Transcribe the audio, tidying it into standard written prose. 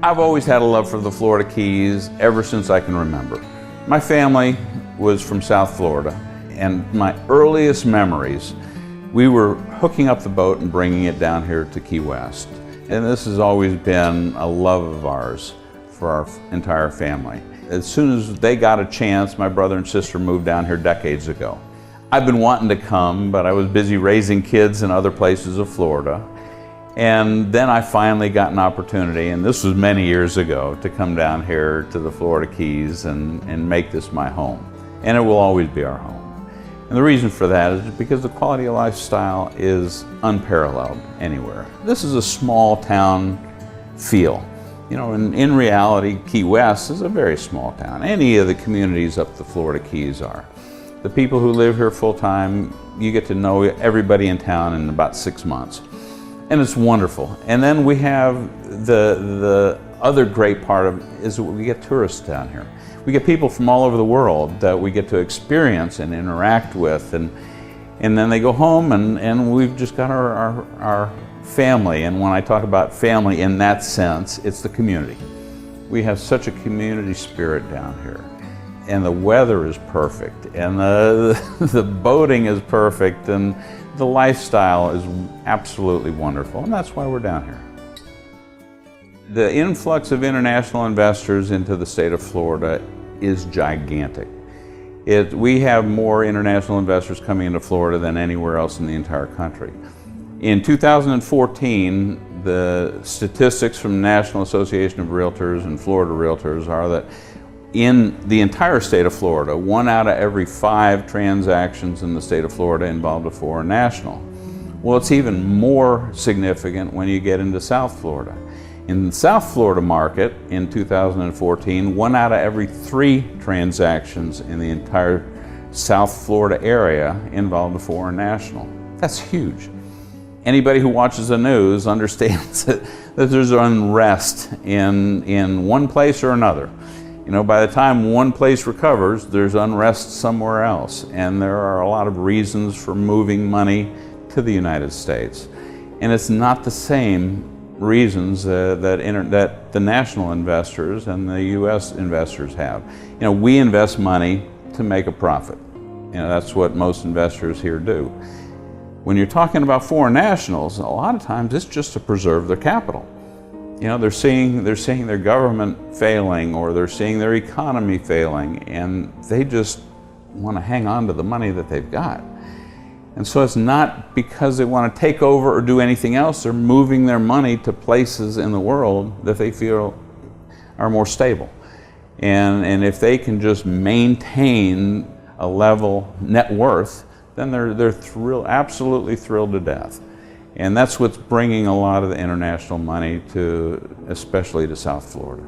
I've always had a love for the Florida Keys ever since I can remember. My family was from South Florida, and my earliest memories, we were hooking up the boat and bringing it down here to Key West. And this has always been a love of ours for our entire family. As soon as they got a chance, my brother and sister moved down here decades ago. I've been wanting to come, but I was busy raising kids in other places of Florida. And then I finally got an opportunity, and this was many years ago, to come down here to the Florida Keys and make this my home. And it will always be our home. And the reason for that is because the quality of lifestyle is unparalleled anywhere. This is a small town feel. You know, in reality, Key West is a very small town. Any of the communities up the Florida Keys are. The people who live here full time, you get to know everybody in town in about 6 months. And it's wonderful. And then we have the other great part of it is we get tourists down here. We get people from all over the world that we get to experience and interact with, and then they go home and we've just got our family. And when I talk about family in that sense, it's the community. We have such a community spirit down here. And the weather is perfect, and the boating is perfect, and the lifestyle is absolutely wonderful, and that's why we're down here. The influx of international investors into the state of Florida is gigantic. We have more international investors coming into Florida than anywhere else in the entire country. In 2014, the statistics from the National Association of Realtors and Florida Realtors are that in the entire state of Florida, 1 out of every 5 transactions in the state of Florida involved a foreign national. Well, it's even more significant when you get into South Florida. In the South Florida market in 2014, 1 out of every 3 transactions in the entire South Florida area involved a foreign national. That's huge. Anybody who watches the news understands that there's unrest in one place or another. You know, by the time one place recovers, there's unrest somewhere else. And there are a lot of reasons for moving money to the United States. And it's not the same reasons that the national investors and the U.S. investors have. You know, we invest money to make a profit. You know, that's what most investors here do. When you're talking about foreign nationals, a lot of times it's just to preserve their capital. You know, they're seeing their government failing, or they're seeing their economy failing, and they just want to hang on to the money that they've got. And so it's not because they want to take over or do anything else. They're moving their money to places in the world that they feel are more stable. And if they can just maintain a level net worth, then they're absolutely thrilled to death. And that's what's bringing a lot of the international money especially to South Florida.